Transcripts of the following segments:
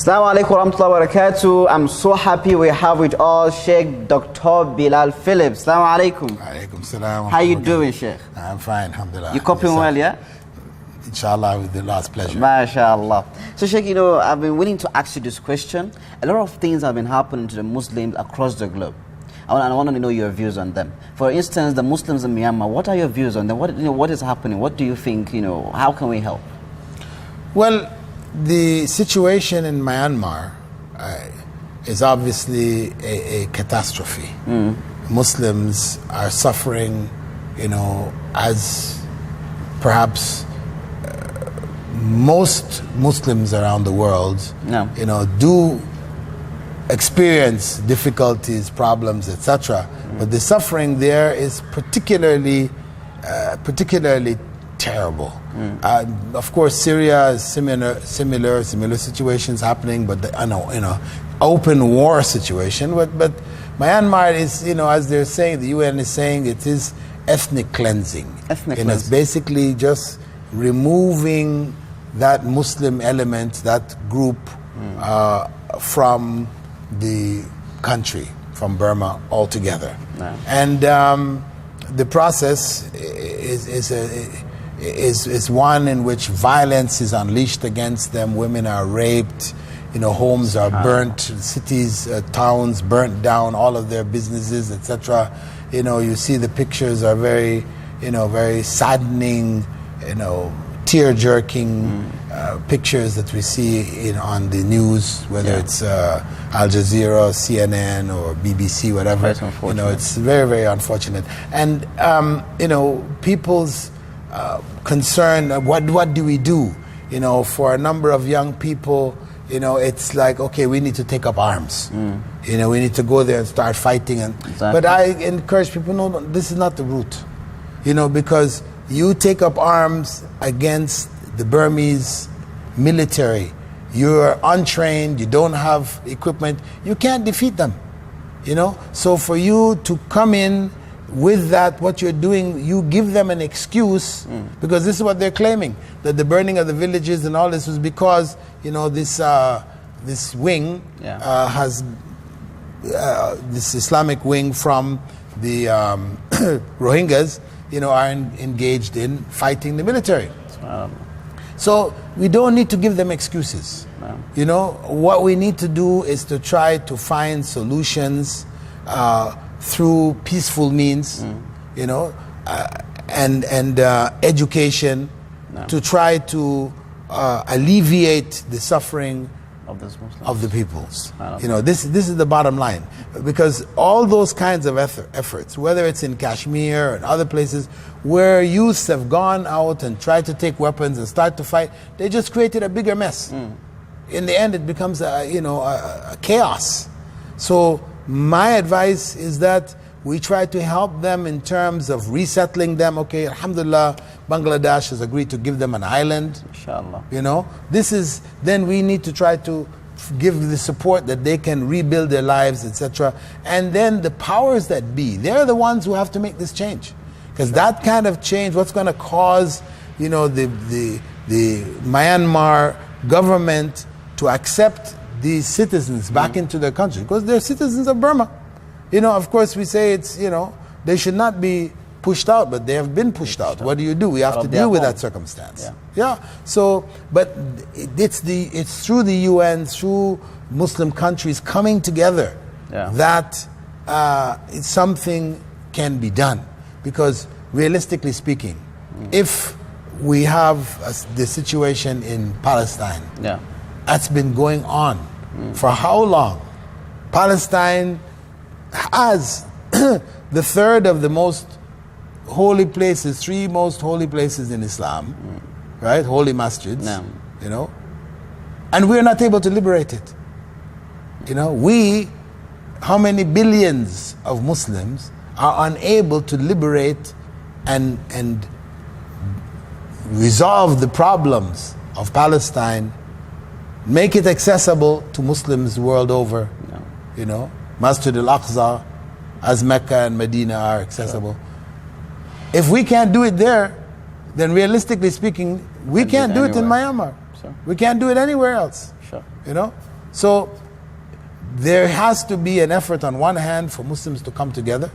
Assalamu alaikum warahmatullahi wabarakatuh. I'm so happy we have with us Sheikh Dr. Bilal Philips. Assalamu alaikum. Alaikum salam. How you doing, Sheikh? I'm fine, alhamdulillah. You coping well, yeah? Inshallah, with the last pleasure. MashaAllah. So Sheikh, I've been willing to ask you this question. A lot of things have been happening to the Muslims across the globe. I want to know your views on them. For instance, the Muslims in Myanmar, what are your views on them? What is happening? What do you think, how can we help? Well, the situation in Myanmar is obviously a catastrophe. Muslims are suffering, as perhaps most Muslims around the world, do experience difficulties, problems, etc. But the suffering there is particularly terrible. Of course, Syria is similar situations happening, but open war situation. But Myanmar is, as they're saying, the UN is saying, it is ethnic cleansing. It's basically just removing that Muslim element, that group, from the country, from Burma altogether. And the process is one in which violence is unleashed against them. Women are raped, homes are burnt, cities, towns burnt down, all of their businesses, etc. You see the pictures are very, very saddening, tear-jerking pictures that we see on the news, whether it's Al Jazeera, CNN, or BBC, whatever. It's very, very unfortunate. And people's concern, what do we do? For a number of young people, it's like, okay, we need to take up arms. We need to go there and start fighting. But I encourage people, no, this is not the route. Because you take up arms against the Burmese military. You're untrained, you don't have equipment, you can't defeat them. So for you to come in with that, what you're doing, you give them an excuse, because this is what they're claiming, that the burning of the villages and all this was because, this wing has, this Islamic wing from the Rohingyas, are engaged in fighting the military. So we don't need to give them excuses. What we need to do is to try to find solutions through peaceful means, and education, to try to alleviate the suffering of the peoples. This is the bottom line, because all those kinds of efforts, whether it's in Kashmir and other places where youths have gone out and tried to take weapons and start to fight, they just created a bigger mess. In the end, it becomes a chaos. So my advice is that we try to help them in terms of resettling them. Okay, alhamdulillah, Bangladesh has agreed to give them an island. Inshallah. Then we need to try to give the support that they can rebuild their lives, etc. And then the powers that be, they're the ones who have to make this change. Because that kind of change, what's going to cause, the Myanmar government to accept these citizens back into their country, because they're citizens of Burma. Of course we say it's, they should not be pushed out, but they have been pushed out. What do? We have to deal with that circumstance. So, but it's through the UN, through Muslim countries coming together that something can be done. Because realistically speaking, if we have the situation in Palestine, that's been going on for how long? Palestine has the third of the most holy places, three most holy places in Islam, right? Holy masjids, and we're not able to liberate it. How many billions of Muslims are unable to liberate and resolve the problems of Palestine, make it accessible to Muslims world over. Masjid al-Aqsa, as Mecca and Medina are accessible. If we can't do it there, then realistically speaking, we can't do it in Myanmar. We can't do it anywhere else. Sure. You know? So there has to be an effort on one hand for Muslims to come together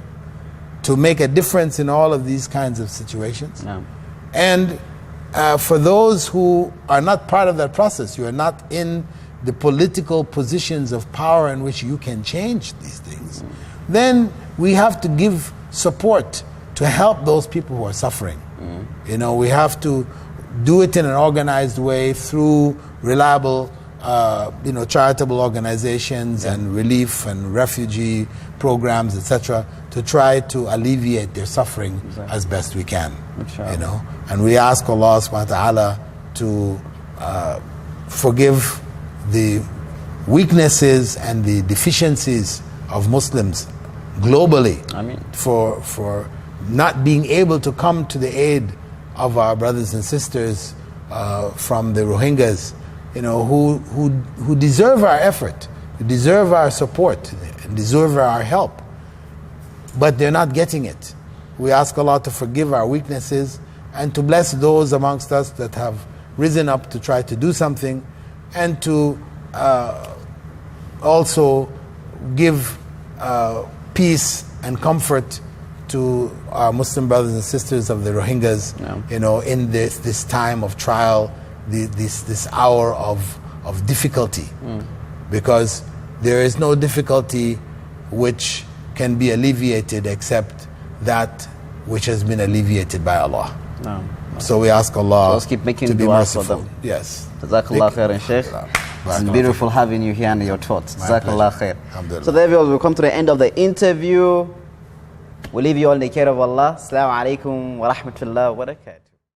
to make a difference in all of these kinds of situations. No. And for those who are not part of that process, you are not in the political positions of power in which you can change these things, then we have to give support to help those people who are suffering. You know, we have to do it in an organized way through reliable, charitable organizations and relief and refugee programs, etc., to try to alleviate their suffering as best we can. You know, and we ask Allah subhanahu wa ta'ala to forgive the weaknesses and the deficiencies of Muslims globally. For not being able to come to the aid of our brothers and sisters from the Rohingyas, you know, who deserve our effort, who deserve our support, and deserve our help, but they're not getting it. We ask Allah to forgive our weaknesses and to bless those amongst us that have risen up to try to do something, and to also give peace and comfort to our Muslim brothers and sisters of the Rohingyas, you know, in this time of trial, this hour of difficulty, because there is no difficulty which can be alleviated except that which has been alleviated by Allah. So we ask Allah so let's keep making to be dua merciful. for them. Yes. Jazakallah khairan, Sheikh. It's beautiful having you here and your thoughts. Jazakallah khair. So there we'll come to the end of the interview. We leave you all in the care of Allah. Assalamu alaikum wa rahmatullahi wa barakatuh.